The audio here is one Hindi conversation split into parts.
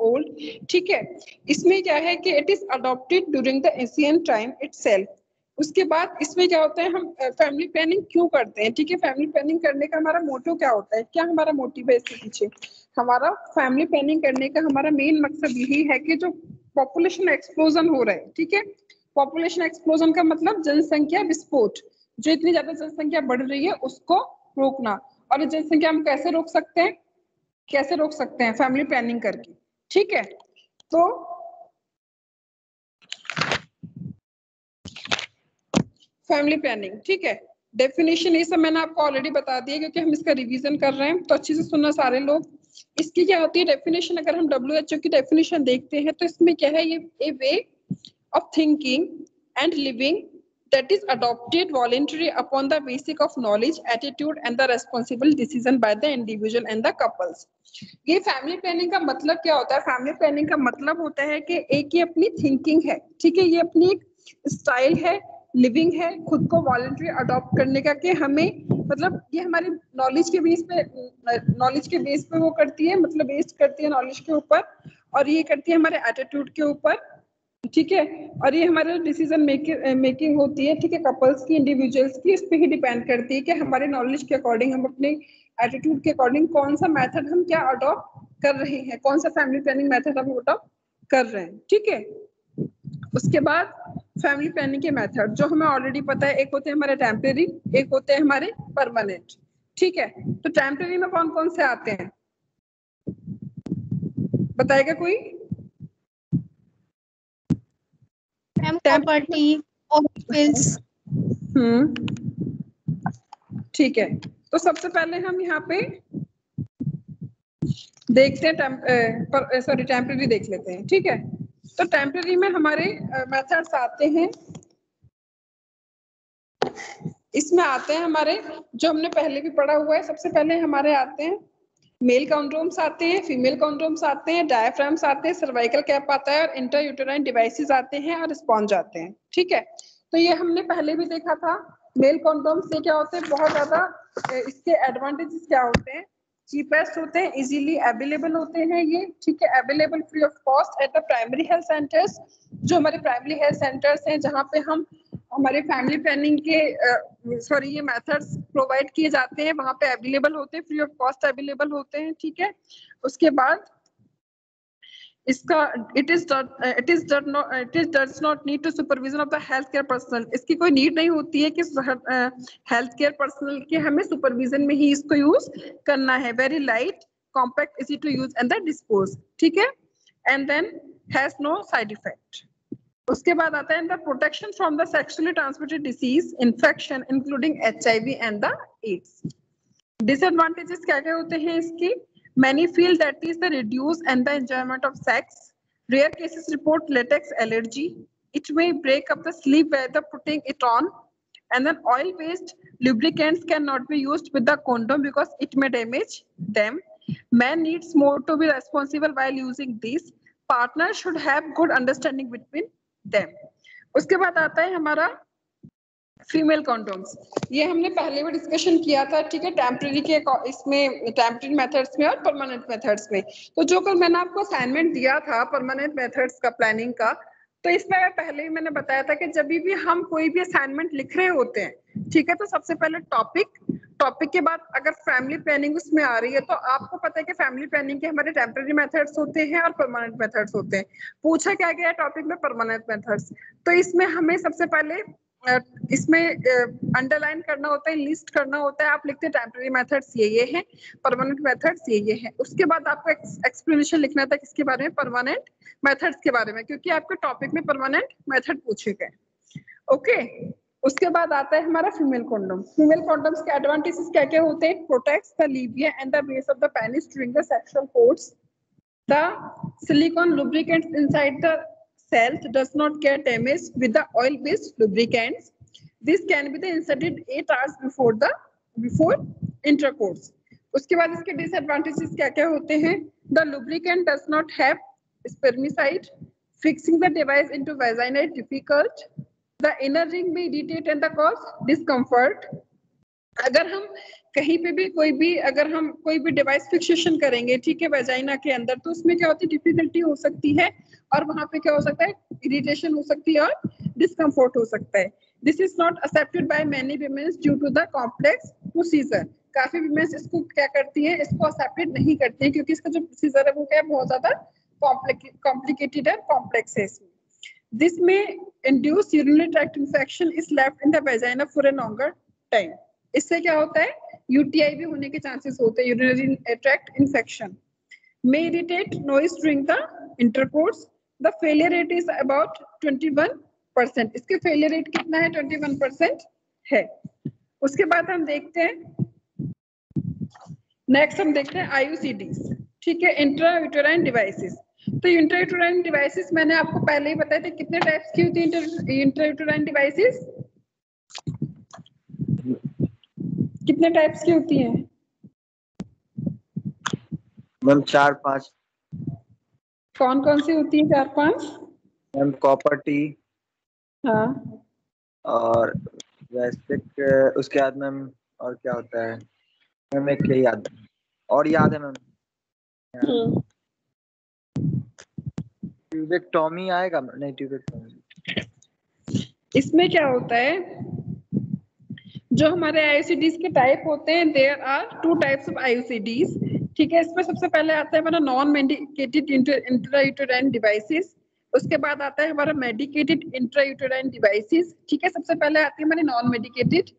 ओल्ड, ठीक है। इसमें क्या है कि it is adopted during the ancient time itself. उसके बाद इसमें क्या होता है, हम फैमिली प्लानिंग क्यों करते हैं, ठीक है। फैमिली प्लानिंग करने का हमारा मोटिव क्या होता है, क्या हमारा मोटिव है इसके पीछे। हमारा फैमिली प्लानिंग करने का हमारा मेन मकसद यही है कि जो पॉपुलेशन एक्सप्लोजन हो रहा है, ठीक है। पॉपुलेशन एक्सप्लोजन का मतलब जनसंख्या विस्फोट, जो इतनी ज्यादा जनसंख्या बढ़ रही है उसको रोकना। और जनसंख्या हम कैसे रोक सकते हैं, कैसे रोक सकते हैं, फैमिली प्लानिंग करके, ठीक है। तो फैमिली प्लानिंग, ठीक है। डेफिनेशन ये सब मैंने आपको ऑलरेडी बता दिया क्योंकि हम इसका रिवीजन कर रहे हैं, तो अच्छे से सुनना सारे लोग। इसकी क्या होती है डेफिनेशन, अगर हम WHO की डेफिनेशन देखते हैं तो इसमें क्या है, ये a way of thinking and living that is adopted voluntarily upon the basic of knowledge, attitude and the responsible decision by the individual and the couples। ये फैमिली प्लानिंग का मतलब क्या होता है, फैमिली प्लानिंग का मतलब होता है कि एक ये अपनी थिंकिंग है, ठीक है, ये अपनी एक स्टाइल है, लिविंग है, खुद को वॉलंटरी अडॉप्ट करने का, कि हमें मतलब ये हमारी नॉलेज के बेस पे वो करती है, मतलब बेस्ड करती है नॉलेज के ऊपर, और ये करती है हमारे एटीट्यूड के ऊपर, ठीक है। और ये हमारे डिसीजन मेकिंग होती है, ठीक है, कपल्स की, इंडिविजुअल्स की, इस पे ही डिपेंड करती है कि हमारे नॉलेज के अकॉर्डिंग, हम अपने एटीट्यूड के अकॉर्डिंग कौन सा मेथड हम क्या अडॉप्ट कर रहे हैं, कौन सा फैमिली प्लानिंग मेथड हम अडॉप्ट कर रहे हैं, ठीक है। उसके बाद फैमिली प्लानिंग के मेथड जो हमें ऑलरेडी पता है, एक होते हैं हमारे टेम्परेरी, एक होते हैं हमारे परमानेंट, ठीक है। तो टेम्परेरी में कौन कौन से आते हैं, बताएगा कोई? Property, office. ठीक है, तो सबसे पहले हम यहाँ पे देखते हैं सॉरी टेम्परेरी देख लेते हैं, ठीक है। तो टेम्परेरी में हमारे मेथड्स आते हैं, इसमें आते हैं हमारे जो हमने पहले भी पढ़ा हुआ है। सबसे पहले हमारे आते हैं मेल कॉन्डोम्स आते हैं, फीमेल कॉन्डोम्स आते हैं, डायफ्राम्स आते हैं, सर्वाइकल कैप आता है, और इंट्रायूटेराइन डिवाइसेस आते हैं, और स्पॉन्ज आते हैं, ठीक है। तो ये हमने पहले भी देखा था। मेल कॉन्डोम से क्या होते हैं, बहुत ज्यादा इसके एडवांटेजेस क्या होते हैं, चीपेस्ट होते हैं, इजीली अवेलेबल होते हैं ये, ठीक है, available free of cost at the primary health centres. जो हमारे प्राइमरी हेल्थ सेंटर्स हैं जहाँ पे हम हमारे फैमिली प्लानिंग के ये मेथड्स प्रोवाइड किए जाते हैं, वहाँ पे अवेलेबल होते हैं, फ्री ऑफ कॉस्ट अवेलेबल होते हैं, ठीक है। उसके बाद इसका it is does not need to supervision of the health care personnel. इसकी कोई नीड नहीं होती है कि हेल्थ केयर पर्सनल के हमें सुपरविजन में ही इसको यूज करना है। Very light, compact, easy to use and the dispose, ठीक है। And then has no side effect. उसके बाद आता है the protection from the sexually transmitted disease infection including HIV and the AIDS. Disadvantages क्या क्या होते हैं इसकी? Many feel that is the reduce and the enjoyment of sex. Rare cases report latex allergy. It may break up the sleep while putting it on. And then oil-based lubricants cannot be used with the condom because it may damage them. Man needs more to be responsible while using these. Partners should have good understanding between them. उसके बाद आता है हमारा फीमेल कॉन्डोम्स। ये हमने पहले भी डिस्कशन किया था, ठीक है, टेम्परेरी के इसमें, टेम्परेरी मेथड्स में और परमानेंट मेथड्स में। तो जो कल मैंने आपको असाइनमेंट दिया था परमानेंट मेथड्स का, प्लानिंग का, तो इसमें पहले ही मैंने बताया था कि जब भी हम कोई भी असाइनमेंट लिख रहे होते हैं, ठीक है, तो सबसे पहले टॉपिक के बाद अगर फैमिली प्लानिंग उसमें आ रही है तो आपको पता है कि फैमिली प्लानिंग के हमारे टेम्परेरी मेथड्स होते हैं और परमानेंट मेथड्स होते हैं। पूछा क्या गया टॉपिक में? Permanent methods. तो इसमें हमें सबसे पहले इसमें अंडरलाइन करना होता है, लिस्ट करना होता है। आप लिखते हैं टेम्परेरी मेथड्स ये हैं, परमानेंट मेथड्स ये हैं। उसके बाद आपको एक्सप्लेनेशन लिखना था किसके बारे में? परमानेंट मेथड्स के बारे में, क्योंकि आपके टॉपिक में परमानेंट मेथड पूछे गए, ओके। उसके बाद आता है हमारा फीमेल कॉन्डोम। फीमेल कॉन्डोम्स के एडवांटेजेस क्या क्या होते हैं? Protects the Livia and the base of the penis during the sexual course. The silicon lubricants inside the cells does not get damaged with the oil-based lubricants. This can be the inserted 8 hours before intercourse. उसके बाद इसके disadvantages क्या क्या होते हैं? The lubricant does not have spermicide. Fixing the device into vagina is difficult. The inner ring may irritate and the cause discomfort. अगर हम कहीं पे भी कोई भी अगर हम कोई भी डिवाइस फिक्सेशन करेंगे, ठीक है, वेजाइना के अंदर, तो उसमें क्या होती है, डिफिकल्टी हो सकती है और वहां पे क्या हो सकता है, इरिटेशन हो सकती है और डिस्कम्फर्ट हो सकता है। This is not accepted by many womens due to the complex procedure. काफी विमेन्स इसको क्या करती है, इसको एक्सेप्टेड नहीं करती है क्योंकि इसका जो प्रोसीजर है वो क्या है, बहुत ज्यादा कॉम्प्लिकेटेड है, कॉम्प्लेक्स है इसमें। This may induce urinary tract infection is left in the vagina for a longer time. इससे क्या होता है, यूटीआई भी होने के चांसेस होते हैं, urinary tract infection. May irritate noise during the intercourse. The failure rate is about 21%. इसके failure rate कितना है, 21% है। उसके बाद हम देखते हैं, नेक्स्ट हम देखते हैं IUCDs, ठीक है, इंट्रायूटेराइन डिवाइसेस। तो इंट्रायूटेराइन डिवाइसेस मैंने आपको पहले ही बताया था कितने टाइप्स की होती है इंट्रायूटेराइन डिवाइसेस, कितने टाइप्स की होती हैं मैम? 4-5। कौन कौन सी होती है, 4-5? मैम कॉपर टी, हाँ, और वैस्टिक, उसके बाद मैम और क्या होता है मैम, एक यही याद है मैम, ट्यूबेक्टोमी आएगा? नहीं, ट्यूबेक्टोमी। इसमें क्या होता है, जो हमारे आईयूसीडीज के टाइप होते हैं, देयर आर 2 टाइप्स ऑफ आईयूसीडीज, ठीक है। इसमें सबसे पहले आता है हमारा नॉन मेडिकेटेड इंट्रायूटेराइन डिवाइसेस, उसके बाद आता है हमारा मेडिकेटेड इंट्रायूटेराइन डिवाइसेस, ठीक है। सबसे पहले आती है हमारी नॉन मेडिकेटेड,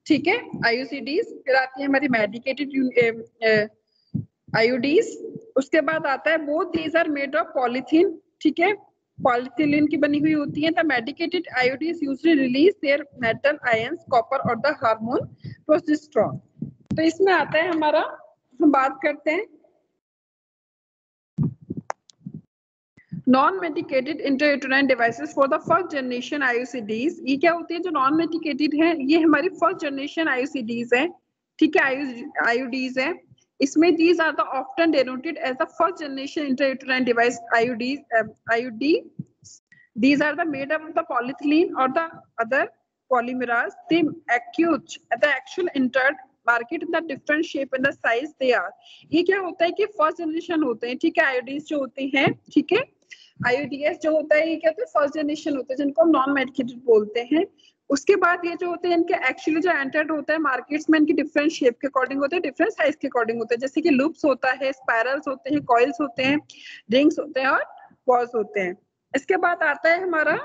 ठीक है, आईयूसीडीज, फिर आती है हमारी मेडिकेटेड आईयूडीज, उसके बाद आता है both these are made of polythene, ठीक है, पॉलीथिलीन की बनी हुई होती है। The medicated IUDs usually release their metal ions, copper और द हार्मोन प्रोजेस्टेरोन। तो इसमें आता है हमारा, हम बात करते हैं non medicated intrauterine devices for the first generation IUCDs. ये क्या होती है, जो नॉन मेडिकेटेड है, ये हमारी फर्स्ट जनरेशन आईयूसीडीज है, ठीक है, आईयूडीज है। इसमें these are the often denoted as the first generation intrauterine device IUD. These are the made up of the polyethylene or the other polymers. They accuse the actual entered market in the different shape and the size they are. ये क्या होता है कि फर्स्ट जनरेशन होते हैं, ठीक है, आईयूडीज जो होते हैं, ठीक है, आईयूडीएस जो होता है, ये क्या होता है, फर्स्ट जनरेशन होते हैं, जिनको हम नॉन मेडिकेटेड बोलते हैं। उसके बाद ये जो होते हैं, इनके एक्चुअली जो एंटर्ड होता है मार्केट्स में, इनकी डिफरेंट शेप के अकॉर्डिंग होते हैं, डिफरेंट साइज के अकॉर्डिंग होते हैं, जैसे कि लूप्स होता है, स्पाइरल्स होते हैं, कॉइल्स होते हैं, रिंग्स होते हैं और बॉल्स होते हैं। इसके बाद आता है हमारा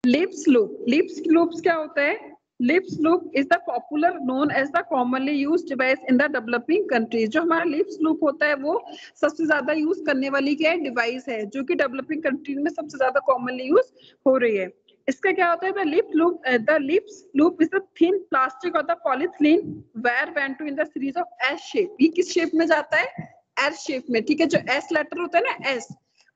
लिप्स लूप। लिप्स लूप्स क्या होता है, Lippes loop is the popular known as the commonly used device in the developing countries. जो हमारा लिप्स लूप होता है वो सबसे ज्यादा यूज करने वाली क्या डिवाइस है, जो कि डेवलपिंग कंट्रीज में सबसे ज्यादा कॉमनली यूज हो रही है। इसका क्या होता है, the Lippes loop is the thin plastic और the polyethylene where went to in the series of S shape. ये किस शेप में जाता है, एस शेप में, ठीक है, जो एस लेटर होता है ना, एस,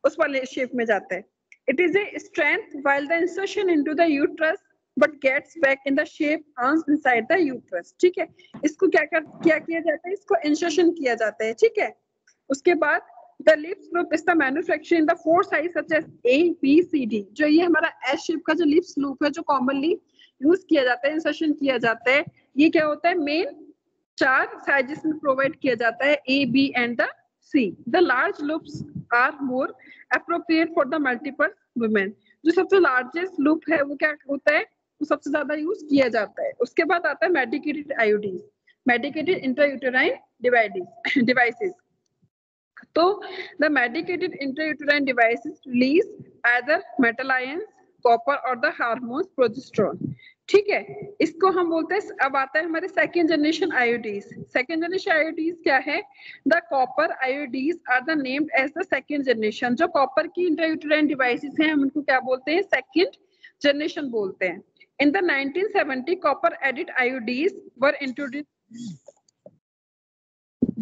उस वाले शेप में जाता है। It is a strength while the insertion into the uterus but gets back in the shape inside the uterus, ठीक है। इसको क्या किया जाता है, इसको इंसर्शन किया जाता है, ठीक है। उसके बाद the lips loop is the manufactured in the 4 sizes such as A, B, C, D। जो ये हमारा S शेप का जो lips loop है, जो commonly यूज किया जाता है, इंसर्शन किया जाता है, ये क्या होता है, मेन 4 साइजेस में प्रोवाइड किया जाता है, A, B and the C. The large loops are more appropriate for the multiple women. जो सबसे लार्जेस्ट लूप है वो क्या होता है, वो सबसे ज्यादा यूज किया जाता है। उसके बाद आता है medicated IUDs, medicated intrauterine devices. तो the medicated intrauterine devices release either metal ions, copper और the hormones progesterone, ठीक है। इसको हम बोलते हैं, अब आता है हमारे second generation IUDs. Second generation IUDs क्या है, the copper IUDs are the named as the second generation. जो कॉपर की इंट्रायूटेराइन डिवाइसेस हैं, हम उनको क्या बोलते हैं, सेकेंड जनरेशन बोलते हैं। In the 1970 copper added IUDs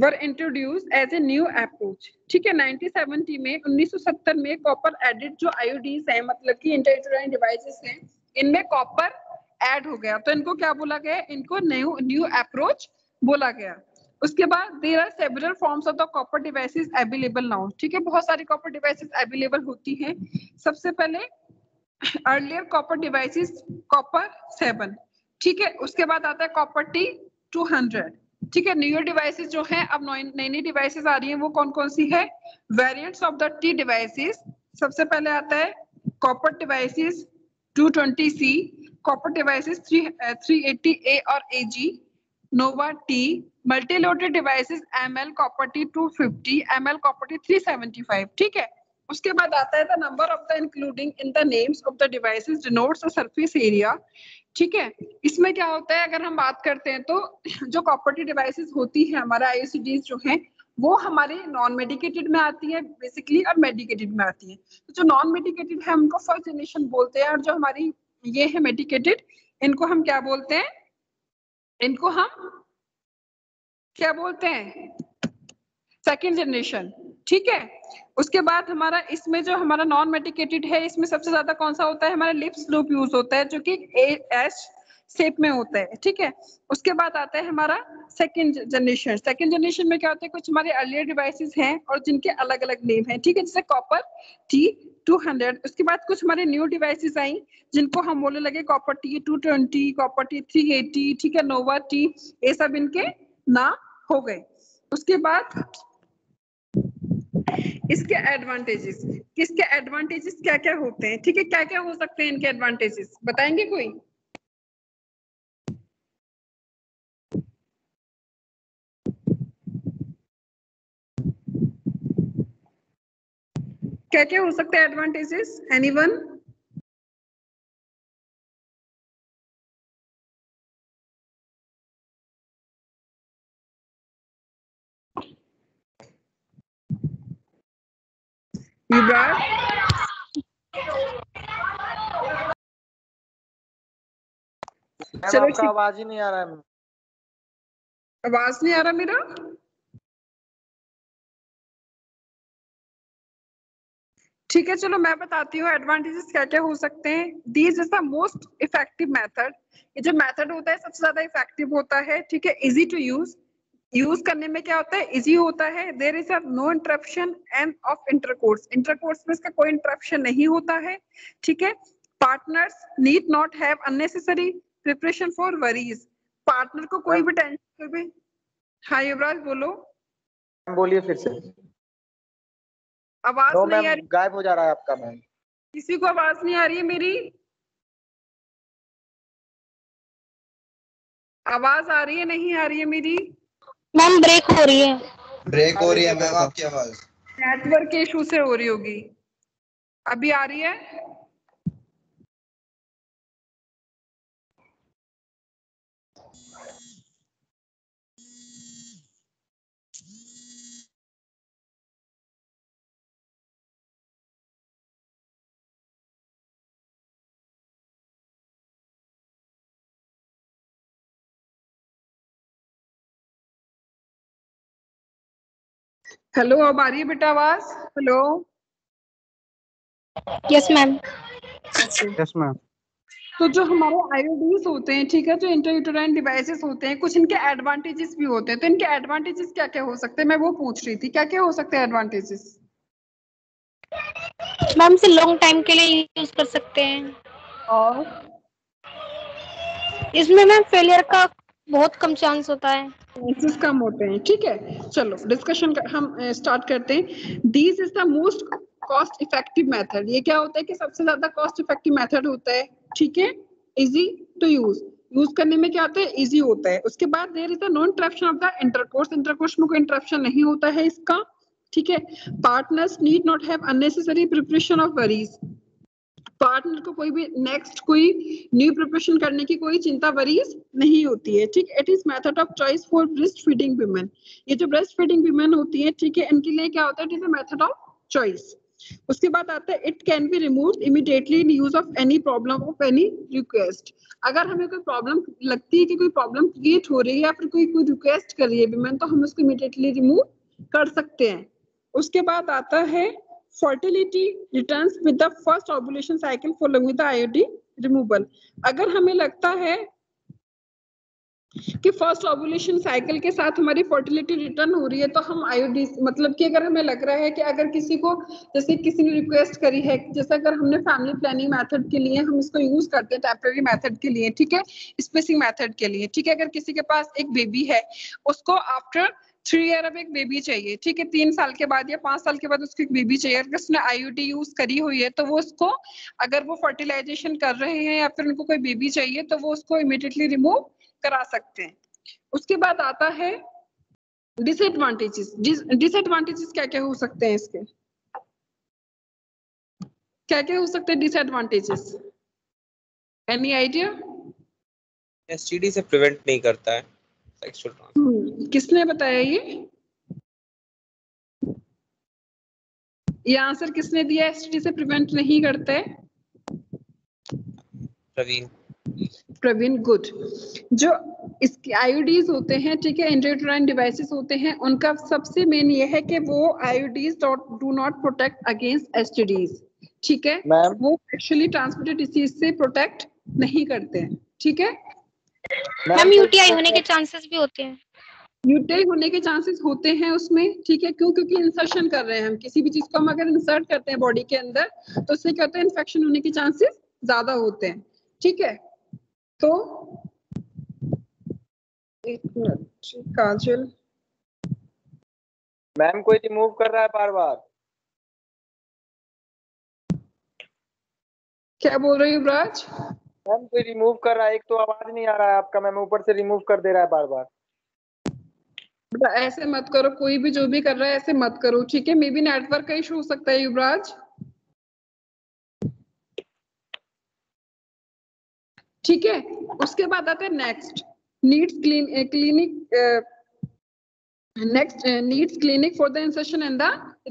were introduced as a new approach, ठीक है। 1970 में 1970 में कॉपर एडिड जो आईयूडीज हैं, मतलब कि इंट्रायूटेराइन डिवाइसेस हैं, इनमें कॉपर ऐड हो गया, तो इनको क्या बोला गया, इनको न्यू अप्रोच बोला गया। उसके बाद there are several forms of the copper devices available now, ठीक है, बहुत सारी कॉपर डिवाइसेस अवेलेबल होती हैं। सबसे पहले अर्लियर कॉपर डिवाइसेस कॉपर 7, ठीक है। उसके बाद आता है कॉपर टी 200। ठीक है, न्यू डिवाइसेस जो है, अब नई नई डिवाइसेस आ रही हैं, वो कौन कौन सी है? Variants of the T devices. सबसे पहले आता है copper devices 220C, copper devices 380A और AG, Nova T, multi loaded devices ML copper T 250, ML copper T 375। ठीक है, उसके बाद आता है the number of the including in the names of the devices denotes the surface area. ठीक है, इसमें क्या होता है, अगर हम बात करते हैं तो जो कॉपर टी डिवाइसेस होती है हमारा IOCDs जो है, वो हमारे नॉन मेडिकेटेड में आती है बेसिकली और मेडिकेटेड में आती है। तो जो नॉन मेडिकेटेड है उनको फर्स्ट जनरेशन बोलते हैं, और जो हमारी ये है मेडिकेटेड, इनको हम क्या बोलते हैं? इनको हम क्या बोलते हैं? Second generation. ठीक है, उसके बाद हमारा इसमें जो हमारा नॉन मेडिकेटेड है, इसमें सबसे ज्यादा कौन सा होता है? हमारा लिप्स लूप यूज होता है, जो कि AS शेप में होता है। ठीक है, उसके बाद आता है हमारा सेकंड जनरेशन। सेकंड जनरेशन में क्या होता है, कुछ हमारे अर्लियर डिवाइसेस हैं और जिनके अलग अलग नेम हैं। ठीक है, जैसे कॉपर T200। उसके बाद कुछ हमारे न्यू डिवाइसेस आई जिनको हम बोलने लगे कॉपर T220, कॉपर T380। ठीक है, नोवा टी, ये सब इनके नाम हो गए। उसके बाद इसके एडवांटेजेस, किसके एडवांटेजेस क्या क्या होते हैं? ठीक है, क्या क्या हो सकते हैं इनके एडवांटेजेस, बताएंगे कोई? क्या क्या हो सकते हैं एडवांटेजेस? एनीवन? युवराज, चलो, आपका आवाज ही नहीं आ रहा है। आवाज नहीं आ रहा मेरा? ठीक है, चलो मैं बताती हूँ एडवांटेजेस क्या क्या हो सकते हैं। This is the most effective method. ये जो मेथड होता है सबसे ज्यादा इफेक्टिव होता है। ठीक है, इजी टू यूज करने में क्या होता है? इजी होता है। There is no interruption and of intercourse, intercourse में इसका कोई इंटरप्शन नहीं होता है। ठीक है, partners need not have unnecessary preparation for worries, partner को कोई भी टेंशन भी। हाँ युवराज बोलो। बोलिए फिर से। आवाज नो नहीं मैम, आ रही, गायब हो जा रहा है आपका मैम। किसी को आवाज नहीं आ रही है मेरी? आवाज आ रही है, नहीं आ रही है मेरी? मैम ब्रेक हो रही है। ब्रेक हो रही है मैम आपकी आवाज। नेटवर्क के इशू से हो रही होगी। अभी आ रही है? हेलो, अब आ रही है बेटा आवाज? Hello. Yes ma'am. Yes ma'am. तो जो हमारे IODs होते हैं, ठीक है, जो इंट्रायूटेराइन डिवाइसेस होते हैं, कुछ इनके एडवांटेजेस भी होते हैं। तो इनके एडवांटेजेस क्या क्या हो सकते हैं, मैं वो पूछ रही थी, क्या क्या हो सकते हैं एडवांटेजेस? मैम इसे लॉन्ग टाइम के लिए यूज कर सकते हैं, और इसमें मैम फेलियर का बहुत कम चांस होता है। चांसेस कम होते हैं। ठीक है, चलो डिस्कशन हम स्टार्ट करते हैं। This is the most cost effective method. ये क्या होता है कि सबसे ज्यादा कॉस्ट इफेक्टिव मेथड होता है। ठीक है, इजी टू यूज करने में क्या होता है? इजी होता है। उसके बाद there is the no interruption of the intercourse, intercourse में कोई इंटरप्शन नहीं होता है इसका। ठीक है, partners need not have unnecessary preparation of worries, partner को कोई भी नेक्स्ट कोई न्यू प्रिपरेशन करने की कोई चिंता वरीज नहीं होती है। ठीक, it is method of choice for breast feeding women. ये जो ब्रेस्ट फीडिंग वुमेन होती है, ठीक है, इनके लिए क्या होता है? It is a method of choice. उसके बाद आता है it can be removed immediately in use of any problem of any request. अगर हमें कोई प्रॉब्लम लगती है कि कोई प्रॉब्लम क्रिएट हो रही है या फिर कोई कोई रिक्वेस्ट कर रही है वुमेन, तो हम उसको इमीडिएटली रिमूव कर सकते हैं। उसके बाद आता है fertility returns with the first ovulation cycle following the IUD removal। अगर हमें लगता है कि फर्स्ट ओव्यूलेशन साइकिल के साथ हमारी फर्टिलिटी रिटर्न हो रही है तो हम आईयूडी मतलब कि अगर हमें लग रहा है कि अगर किसी को जैसे किसी ने रिक्वेस्ट करी है, जैसे अगर हमने फैमिली प्लानिंग मेथड के लिए हम इसको यूज करते हैं टेम्पररी मेथड के लिए, ठीक है, स्पेसिंग मेथड के लिए, ठीक है, अगर किसी के पास एक बेबी है उसको आफ्टर 3 ईयर अब एक बेबी चाहिए, ठीक है, 3 साल के बाद या 5 साल के बाद उसको एक बेबी चाहिए, अगर उसने आईयूडी यूज करी हुई है तो वो उसको अगर वो फर्टिलाइजेशन कर रहे हैं या फिर उनको कोई बेबी चाहिए तो वो उसको इमीडिएटली रिमूव करा सकते हैं। उसके बाद आता है डिसएडवांटेजेस। डिसएडवांटेजेस क्या क्या हो सकते हैं इसके, क्या क्या हो सकते हैं डिसएडवांटेजेस, एनी आइडिया? एसटीडी से प्रिवेंट नहीं करता है सेक्सुअल ट्रांसमिशन। किसने बताया ये आंसर किसने दिया? एसटीडी से प्रिवेंट नहीं करते? प्रवीण, गुड। जो इसके आईयूडीज होते हैं, ठीक है, इंट्रायूटेराइन डिवाइसेस होते हैं, उनका सबसे मेन ये है कि वो IUDs do not protect against STDs, ठीक है, वो एक्चुअली ट्रांसमिटेड डिसीज से प्रोटेक्ट नहीं करते हैं, ठीक है। मैम यूटीआई होने के चांसेस भी होते हैं। यूटीआई होने के चांसेस होते हैं उसमें, ठीक है, क्यों? क्योंकि इंसर्शन कर रहे हैं हम किसी भी चीज को, हम अगर इंसर्ट करते हैं बॉडी के अंदर तो उससे क्या होता है, इन्फेक्शन होने के चांसेस ज्यादा होते हैं, ठीक है। तो एक मिनट, काजल मैम कोई रिमूव कर रहा है बार बार। क्या बोल रही हो युवराज? मैम कोई रिमूव कर रहा है, एक तो आवाज नहीं आ रहा है आपका, मैम ऊपर से रिमूव कर दे रहा है बार बार। ऐसे मत करो, कोई भी जो भी कर रहा है ऐसे मत करो, ठीक है, मे बी नेटवर्क का इशू हो सकता है युवराज, ठीक है। उसके बाद आते हैं next needs clinic for the insertion and the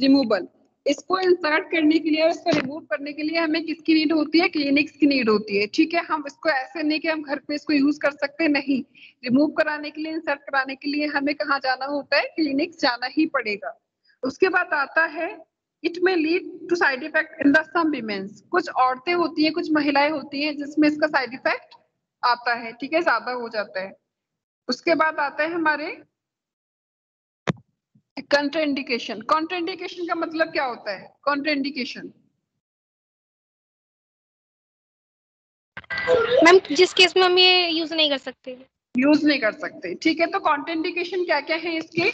removal. इसको इंसर्ट करने के लिए और इसको रिमूव करने के लिए हमें किसकी नीड होती है? क्लिनिक्स की नीड होती है, ठीक है। हम इसको ऐसे नहीं कि हम घर पे इसको यूज कर सकते, नहीं, रिमूव कराने के लिए, इंसर्ट कराने के लिए हमें कहाँ जाना होता है? क्लिनिक्स जाना ही पड़ेगा। उसके बाद आता है इट में lead to side effect in the some womens. कुछ औरतें होती हैं, कुछ महिलाएं होती हैं जिसमें इसका साइड इफेक्ट आता है, ठीक है, ज्यादा हो जाता है। उसके बाद आता है हमारे कंट्राइंडिकेशन। कंट्राइंडिकेशन का मतलब क्या होता है? कंट्राइंडिकेशन मैम जिस केस में हम ये यूज नहीं कर सकते, ठीक है। तो कॉन्ट्राइंडिकेशन क्या क्या है इसके?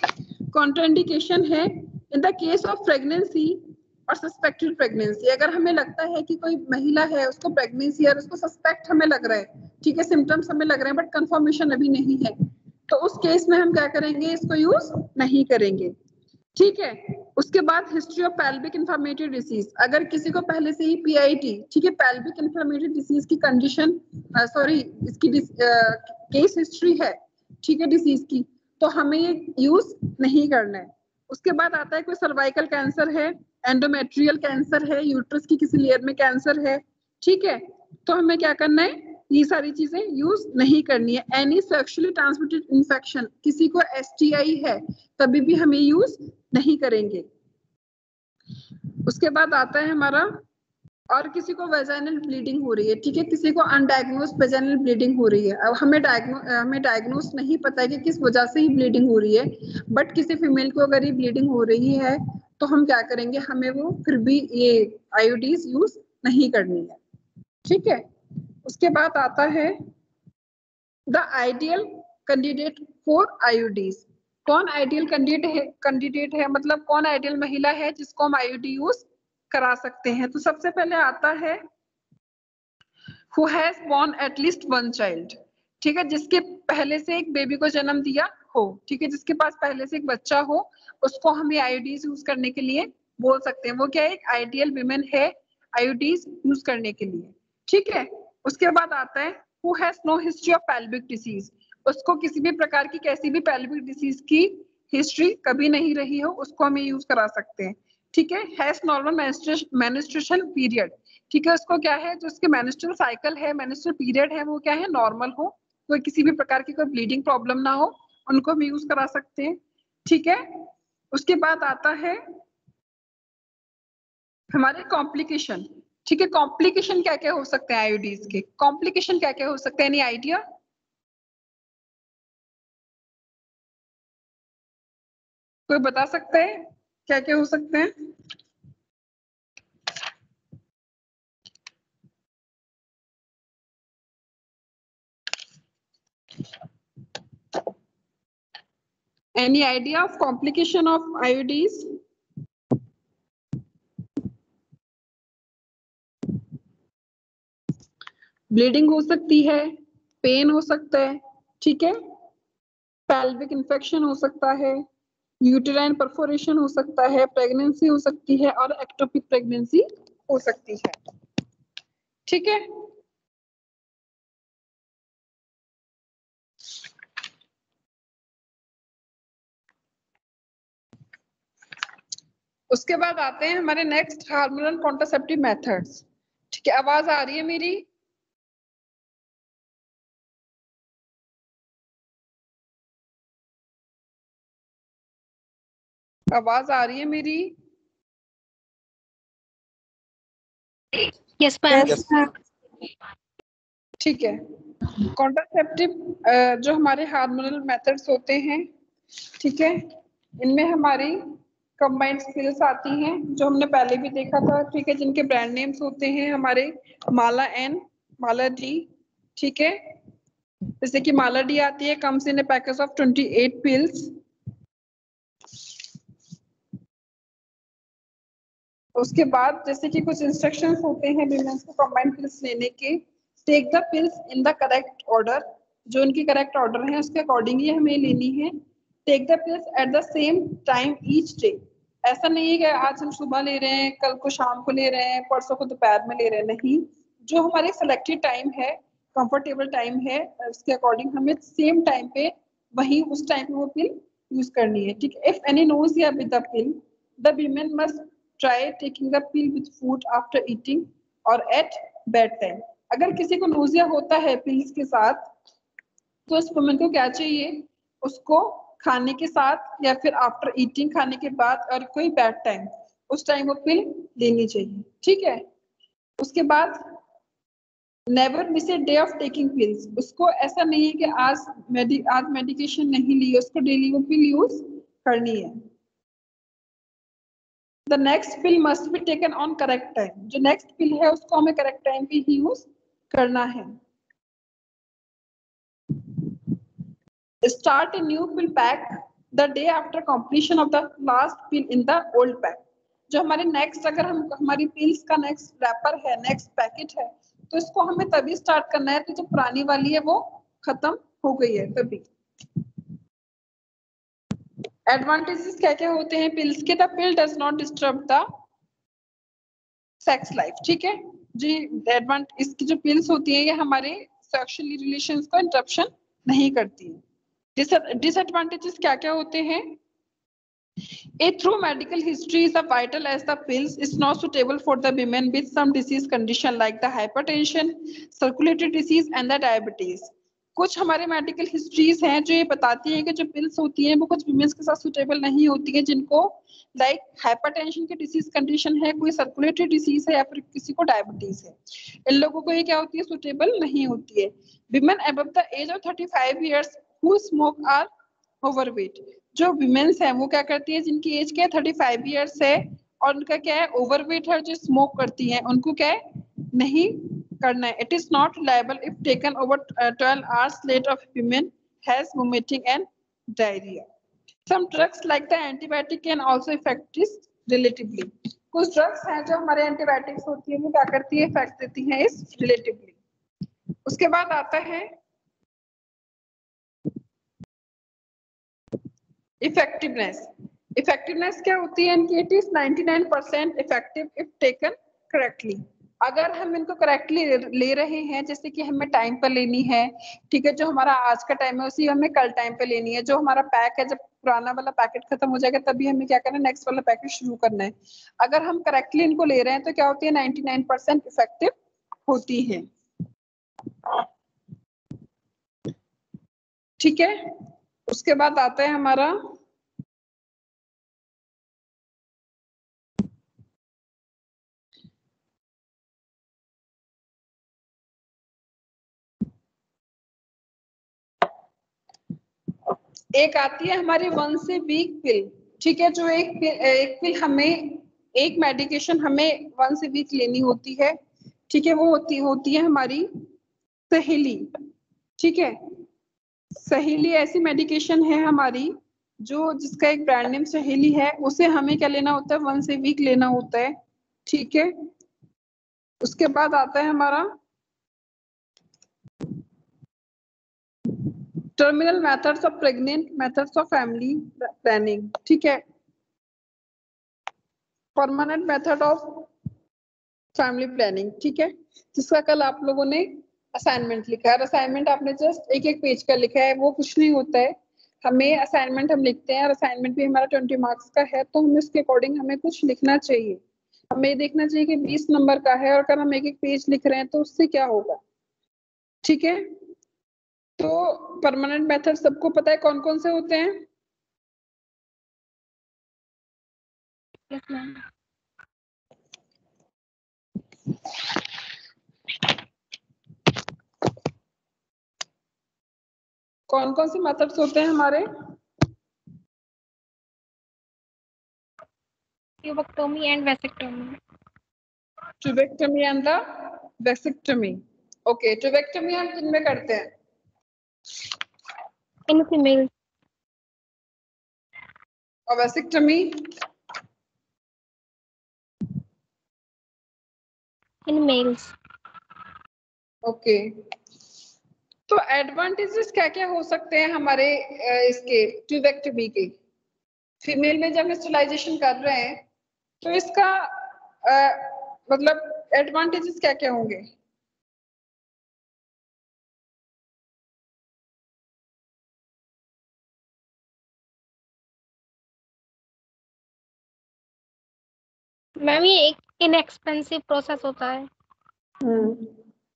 कॉन्ट्राइंडिकेशन है in the case of pregnancy और सस्पेक्टेड प्रेगनेंसी। अगर हमें लगता है कि कोई महिला है, उसको प्रेगनेंसी और उसको सस्पेक्ट हमें लग रहा है, ठीक है, सिम्टम्स हमें लग रहे हैं बट कंफर्मेशन अभी नहीं है, तो उस केस में हम क्या करेंगे? इसको यूज नहीं करेंगे, ठीक है। उसके बाद history of pelvic inflammatory disease. अगर किसी को पहले से ही पीआईडी, ठीक है, पेल्विक इन्फ्लेमेटरी डिसीज की कंडीशन, सॉरी इसकी केस हिस्ट्री है, ठीक है, डिसीज की, तो हमें ये यूज नहीं करना है। उसके बाद आता है कोई सर्वाइकल कैंसर है, एंडोमेट्रियल कैंसर है, यूट्रस की किसी लेयर में कैंसर है, ठीक है, तो हमें क्या करना है? ये सारी चीजें यूज नहीं करनी है। एनी सेक्सुअली ट्रांसमिटेड इन्फेक्शन, किसी को एसटीआई है तभी भी हमें यूज नहीं करेंगे। उसके बाद आता है हमारा, और किसी को वेजाइनल ब्लीडिंग हो रही है, ठीक है, किसी को अनडायग्नोस्ड वेजाइनल ब्लीडिंग हो रही है, अब हमें डायग्नोस नहीं पता है कि किस वजह से ही ब्लीडिंग हो रही है, बट किसी फीमेल को अगर ये ब्लीडिंग हो रही है तो हम क्या करेंगे? हमें वो फिर भी ये आईयूडीज यूज नहीं करनी है, ठीक है। उसके बाद आता है the ideal candidate for IUDs. कौन आइडियल कैंडिडेट है, मतलब कौन आइडियल महिला है जिसको हम आईयूडी यूज करा सकते हैं? तो सबसे पहले आता है who has born at least one child, ठीक है, जिसके पहले से एक बेबी को जन्म दिया हो, ठीक है, जिसके पास पहले से एक बच्चा हो, उसको हम ये आईयूडीज यूज करने के लिए बोल सकते हैं। वो क्या है? एक आइडियल विमेन है आईयूडीज यूज करने के लिए, ठीक है। उसके बाद आता है who has no history of pelvic disease। उसको किसी भी प्रकार की कैसी भी pelvic disease की हिस्ट्री कभी नहीं रही हो, उसको हम यूज करा सकते हैं, ठीक है। हैज नॉर्मल मेंस्ट्रुएशन पीरियड, ठीक है, उसको क्या है, जो उसके मेंस्ट्रुअल साइकिल है, मेंस्ट्रुअल पीरियड है, वो क्या है? नॉर्मल हो, कोई किसी भी प्रकार की कोई ब्लीडिंग प्रॉब्लम ना हो, उनको हम यूज करा सकते हैं, ठीक है। उसके बाद आता है हमारे कॉम्प्लिकेशन, ठीक है। कॉम्प्लिकेशन क्या क्या हो सकते हैं आईयूडीज के? कॉम्प्लिकेशन क्या क्या हो सकते हैं? Any idea? कोई बता सकता है क्या क्या हो सकते हैं? Any idea of complication of IUDs? Bleeding हो सकती है, पेन हो सकता है, ठीक है, पेल्विक इन्फेक्शन हो सकता है, यूटेराइन परफोरेशन हो सकता है, प्रेगनेंसी हो सकती है और एक्टोपिक प्रेगनेंसी हो सकती है, ठीक है। उसके बाद आते हैं हमारे नेक्स्ट हार्मोनल कॉन्ट्रासेप्टिव मेथड्स, ठीक है। आवाज आ रही है मेरी? आवाज आ रही है मेरी? Yes ma'am. ठीक है। कॉन्ट्रासेप्टिव जो हमारे हार्मोनल मेथड्स होते हैं, ठीक है, इनमें हमारी कंबाइंड पिल्स आती हैं जो हमने पहले भी देखा था, ठीक है, जिनके ब्रांड नेम्स होते हैं हमारे माला एन, माला डी, ठीक है। जैसे कि माला डी आती है, comes in A package of 28 pills. उसके बाद जैसे कि कुछ इंस्ट्रक्शंस होते हैं विमेंस को कंबाइंड पिल्स लेने के, take the pills in the correct order, जो उनकी करेक्ट ऑर्डर है उसके अकॉर्डिंगली हमें लेनी है। Take the pills at the same time each day, ऐसा नहीं है कि आज हम सुबह ले रहे हैं, कल को शाम को ले रहे हैं, परसों को दोपहर में ले रहे हैं, नहीं, जो हमारे सेलेक्टेड टाइम है, कंफर्टेबल टाइम है, उसके अकॉर्डिंग हमें सेम टाइम पे वही उस टाइम पे वो पिल यूज करनी है, ठीक है। If any nausea with the pill, the women must try taking the pill with food after eating और एट बेड टाइम। अगर किसी को नोजिया होता है पिल्स के साथ, तो उस वुमेन को क्या चाहिए, उसको खाने के साथ या फिर आफ्टर ईटिंग, खाने के बाद और कोई बेड टाइम, उस टाइम वो पिल लेनी चाहिए, ठीक है। उसके बाद never miss a day of taking pills, उसको ऐसा नहीं है कि आज मेडिकेशन नहीं ली, उसको डेली वो पिल यूज करनी है। The next pill must be taken on correct time, जो next pill है उसको हमें correct time पे ही यूज करना है। Start a new pill pack the day after completion of the last pill in the old pack, जो हमारे नेक्स्ट, अगर हम हमारी पिल्स का नेक्स्ट रैपर है, नेक्स्ट पैकेट है, तो इसको हमें तभी स्टार्ट करना है तो जो पुरानी वाली है वो खत्म हो गई है तभी। एडवांटेजेस क्या क्या होते हैं पिल्स के? The pill does not disturb the sex life, ठीक है जी। इसकी जो पिल्स होती है ये हमारे सेक्सुअल रिलेशंस को इंटरप्शन नहीं करती है। डिसएडवांटेजेस क्या क्या होते हैं? A through medical history is as vital as the pills is not suitable for the women with some disease condition like the hypertension, circulatory disease and the diabetes. कुछ हमारे मेडिकल हिस्ट्रीज हैं जो ये बताती हैं कि जो पिल्स होती हैं वो कुछ विमेंस के साथ सुटेबल नहीं होती है, जिनको लाइक हाइपरटेंशन की डिसीज कंडीशन है, कोई सर्कुलेटरी डिसीज है या फिर किसी को डायबिटीज है, इन लोगों को ये क्या होती है, सुटेबल नहीं होती है। Women above the age of 35 years who smoke are overweight, जो विमेन्स हैं वो क्या करती है, जिनकी एज क्या है 35 years है और उनका क्या है ओवरवेट है, जो स्मोक करती हैं उनको क्या है नहीं करना है। It is not liable if taken over 12 hours late of women has vomiting and diarrhea. Some drugs like the antibiotic can also affect this relatively. कुछ ड्रग्स हैं जो हमारे एंटीबायोटिक्स होती है वो क्या करती है, इफेक्ट देती हैं इस रिलेटिवली। उसके बाद आता है इफेक्टिवनेस। इफेक्टिवनेस क्या होती है इनकी? It is 99% effective if taken correctly. अगर हम इनको करेक्टली ले रहे हैं, जैसे कि हमें टाइम पर लेनी है, ठीक है, जो हमारा आज का टाइम है उसी हमें कल टाइम पे लेनी है, जो हमारा पैक है जब पुराना वाला पैकेट खत्म हो जाएगा तभी हमें क्या करना है, नेक्स्ट वाला पैकेट शुरू करना है। अगर हम करेक्टली इनको ले रहे हैं तो क्या होती है 99% इफेक्टिव होती है, ठीक है। उसके बाद आता है हमारा एक आती है हमारी 1 से वीक पिल, ठीक है, जो एक पिल हमें, एक मेडिकेशन हमें वंस ए वीक लेनी होती है, ठीक है, वो होती है हमारी सहेली। ठीक है, सहेली ऐसी मेडिकेशन है हमारी जो, जिसका एक ब्रांड नेम सहेली है, उसे हमें क्या लेना होता है, वंस ए वीक लेना होता है। ठीक है, उसके बाद आता है हमारा terminal methods of pregnant, methods of family planning. ठीक है, permanent method of family planning. ठीक है, जिसका कल आप लोगों ने असाइनमेंट लिखा है, असाइनमेंट आपने जस्ट एक एक पेज का लिखा है, वो कुछ नहीं होता है। हमें असाइनमेंट हम लिखते हैं और असाइनमेंट भी हमारा 20 मार्क्स का है, तो हमें उसके अकॉर्डिंग हमें कुछ लिखना चाहिए। हमें ये देखना चाहिए कि 20 नंबर का है, और अगर हम एक एक पेज लिख रहे हैं तो उससे क्या होगा। ठीक है, तो परमानेंट मेथड सबको पता है कौन कौन से होते हैं। Yes ma'am. कौन कौन से मेथड्स होते हैं हमारे। Tubectomy and vasectomy. Tubectomy and the vasectomy. Okay, tubectomy हम किन में करते हैं। In female. और वेसेक्टमी इन मेल्स। ओके, तो एडवांटेजेस क्या क्या हो सकते हैं हमारे इसके ट्यूबेक्टमी के। फीमेल में जब स्टेरिलाइजेशन कर रहे हैं तो इसका मतलब एडवांटेजेस क्या क्या होंगे। मैम ये एक इनएक्सपेंसिव प्रोसेस होता है,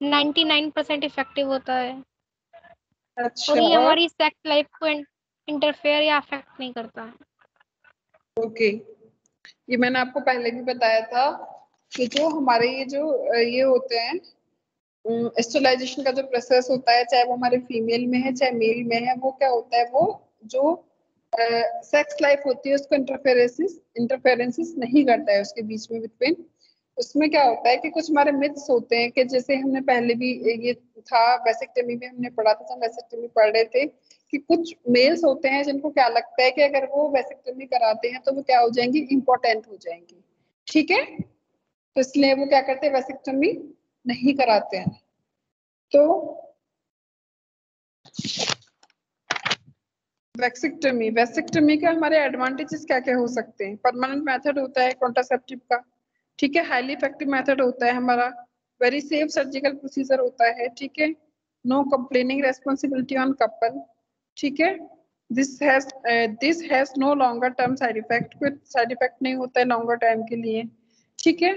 99% इफेक्टिव होता है, अच्छा, और ये और हमारी सेक्स लाइफ को इंटरफेयर या अफेक्ट नहीं करता है। ओके, ये मैंने आपको पहले भी बताया था कि जो हमारे ये जो ये होते हैं स्टेरिलाइजेशन का जो प्रोसेस होता है, चाहे वो हमारे फीमेल में है चाहे मेल में है, वो क्या होता है, वो जो सेक्स लाइफ होती है उसको इंटरफेरेंसेस नहीं करता है उसके बीच में बिटवीन। उसमें क्या होता है कि कुछ हमारे मिथ्स होते हैं, कि जैसे हमने पहले भी ये था वेसेक्टमी में हमने पढ़ा था, जब वेसेक्टमी पढ़ रहे थे, कि कुछ मेल्स होते हैं जिनको क्या लगता है कि अगर वो वेसेक्टमी कराते हैं तो वो क्या हो जाएंगे, इम्पोर्टेंट हो जाएंगे। ठीक है, तो इसलिए वो क्या करते हैं, वेसेक्टमी नहीं कराते हैं। तो वैक्सेक्टमी, वैक्सेक्टमी का हमारे एडवांटेजेस क्या क्या हो सकते हैं। परमानेंट मेथड होता है कॉन्ट्रासेप्टिव का। ठीक है, हाईली इफेक्टिव मेथड होता है हमारा, वेरी सेफ सर्जिकल प्रोसीजर होता है। ठीक है, no complaining responsibility on couple. ठीक है, this has no longer term side effect, कोई साइड इफेक्ट नहीं होता है लॉन्गर टाइम के लिए। ठीक है,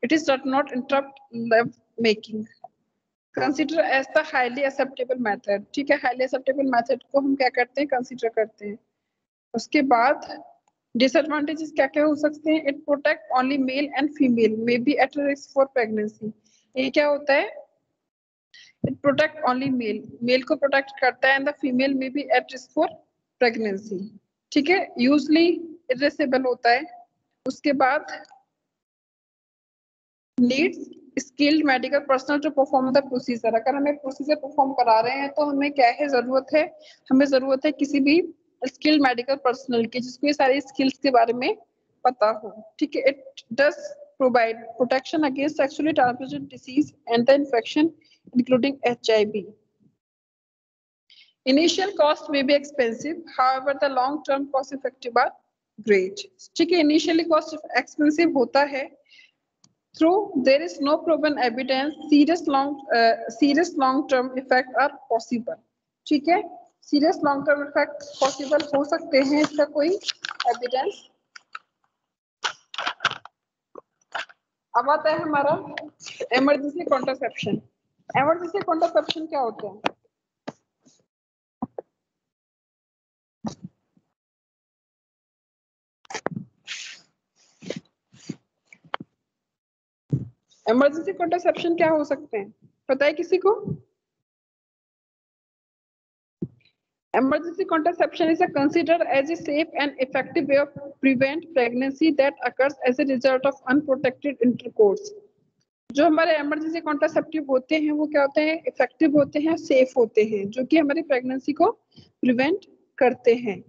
it is dot not interrupt love making, consider as the highly acceptable method. ठीक है, हाईली एक्सेप्टेबल मेथड को हम क्या करते हैं, कंसिडर करते हैं। उसके बाद डिसएडवांटेजेस क्या क्या हो सकते हैं। It protect only male and female may be at risk for pregnancy. ये क्या होता है, it protect only male, male को प्रोटेक्ट करता है, and the female may be at risk for pregnancy. ठीक है, यूजली इरिवर्सिबल होता है। उसके बाद needs skilled medical personnel to perform the procedure. अगर हमें प्रोसीजर परफॉर्म करा रहे हैं तो हमें क्या है, जरूरत है, हमें जरूरत है किसी भी स्किल्ड मेडिकल पर्सनल की, जिसको ये सारी स्किल्स के बारे में पता हो। ठीक है, it does provide protection against sexually transmitted disease and the infection including HIV। Initial cost may be expensive, however the long term cost effective are great। ठीक है, इनिशियली कॉस्ट एक्सपेंसिव होता है, through there is no proven evidence serious long term effect are possible। ठीक है, serious long term effect possible हो सकते हैं, इसका कोई एविडेंस। अब आता है हमारा इमरजेंसी कॉन्ट्रासेप्शन। इमरजेंसी कॉन्ट्रासेप्शन क्या होते हैं। इमरजेंसी कॉन्ट्रासेप्शन क्या हो सकते हैं, पता है किसी को। Emergency contraception is considered as a safe and effective way of prevent pregnancy that occurs as a result of unprotected intercourse. जो हमारे इमरजेंसी कॉन्ट्रासेप्टिव होते हैं वो क्या होते हैं, इफेक्टिव होते हैं, सेफ होते हैं, जो कि हमारी प्रेगनेंसी को प्रिवेंट करते हैं.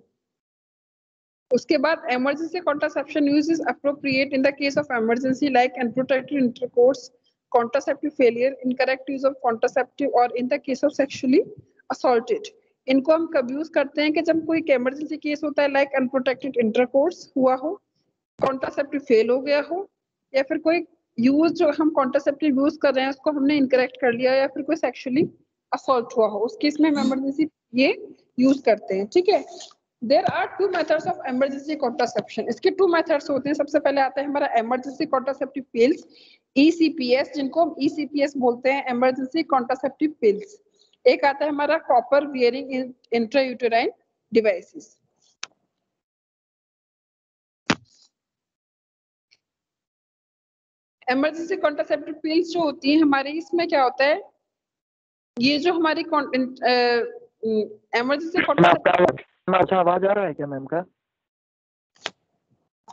उसके बाद emergency contraception use is appropriate in the case of emergency like unprotected intercourse, contraceptive failure, incorrect use of contraceptive or in the case of sexually assaulted. इनको हम कब यूज करते हैं कि जब कोई इमरजेंसी केस होता है लाइक अनप्रोटेक्टेड इंटरकोर्स हुआ हो, कॉन्ट्रासेप्टिव फेल हो गया हो, या फिर कोई यूज जो हम कॉन्ट्रासेप्टिव यूज कर रहे हैं उसको हमने इनकरेक्ट कर लिया, या फिर कोई सेक्सुअली असॉल्ट हुआ हो, उस केस में हम इमरजेंसी ये यूज करते हैं. ठीक है. There are two methods of emergency contraception. इसके two methods होते हैं. सबसे पहले आता है हमारा emergency contraceptive pills, ECPS, जिनको हम ECPS बोलते हैं, emergency contraceptive pills. एक आता है हमारा copper bearing intrauterine devices. emergency contraceptive pills जो होती है हमारी, इसमें क्या होता है, ये जो हमारी emergency contraceptive. अच्छा आवाज आ रहा है क्या मैम का?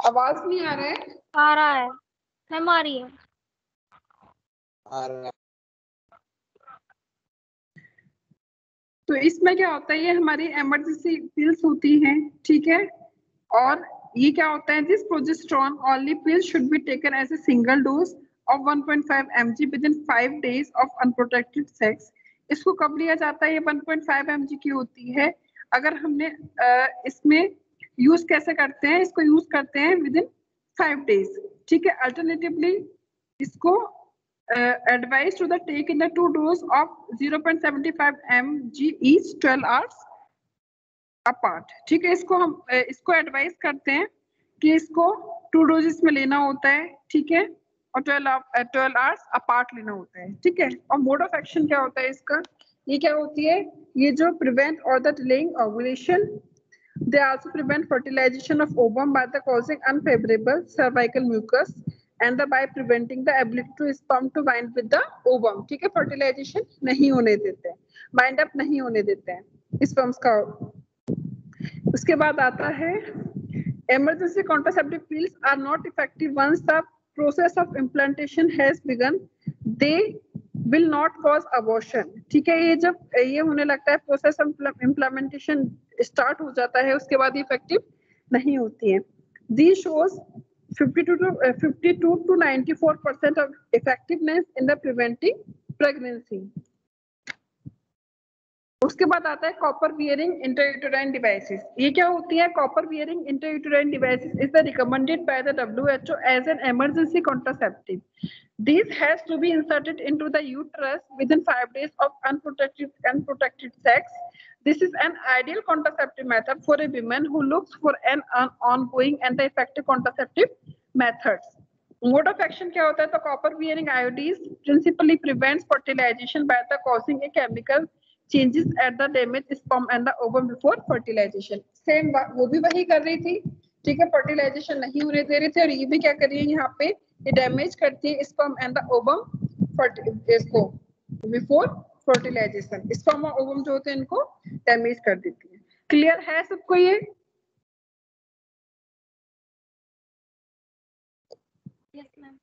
आवाज नहीं आ रहा है. आ रहा है मैम, आ रही है. आ रहा है. तो इसमें क्या होता है, ये हमारी इमरजेंसी पिल्स होती हैं. ठीक है. और ये क्या होता है, this progesterone only pill should be taken as a single dose of 1.5 mg within 5 days of unprotected sex. इसको कब लिया जाता है, ये 1.5 mg की होती है. अगर हमने इसमें यूज कैसे करते हैं, इसको यूज करते हैं विद इन 5 days. ठीक है. अल्टरनेटिवली इसको advised to the take in the 2 dose of 0.75 mg each 12 hours apart. ठीक है. इसको हम इसको एडवाइस करते हैं कि इसको 2 डोजेस में लेना होता है. ठीक है. और 12 hours अपार्ट लेना होता है. ठीक है. और मोड ऑफ एक्शन क्या होता है इसका, ये क्या होती है, ये जो प्रिवेंट और the delaying ovulation, they also prevent fertilization of ovum by the causing unfavorable cervical mucus and by preventing the ability to sperm to bind with the ovum. ठीक है. फर्टिलाइजेशन नहीं होने देते हैं, बाइंड अप नहीं होने देते हैं स्पर्म्स का. उसके बाद आता है emergency contraceptive pills are not effective once the process of implantation has begun. They will not cause abortion. ठीक है. ये जब ये होने लगता है, प्रोसेस इम्प्लीमेंटेशन स्टार्ट हो जाता है, उसके बाद इफेक्टिव नहीं होती है. These shows 52 to 94% of effectiveness in the preventing pregnancy. उसके बाद आता है कॉपर बियरिंग इंट्रायूटेराइन डिवाइसेस. ये क्या होती है, copper bearing intrauterine devices is the recommended by the WHO as an emergency contraceptive. This has to be inserted into the uterus within 5 days of unprotected sex. This is an ideal contraceptive method for a woman who looks for an ongoing and the effective contraceptive methods. Mode of action क्या होता है, तो copper bearing iodines principally prevents fertilization by the causing a chemical changes at the damaged sperm and the ovum before fertilization. Same वो भी वही कर रही थी. ठीक है. फर्टिलाइजेशन नहीं होने दे रहे थे, और ये भी क्या कर रही है, यहाँ पे ये डैमेज करती है स्पर्म एंड द ओवम इसको बिफोर फर्टिलाइजेशन. स्पर्म और ओवम जो होते हैं इनको डैमेज कर देती है. क्लियर है सबको ये? Yes ma'am.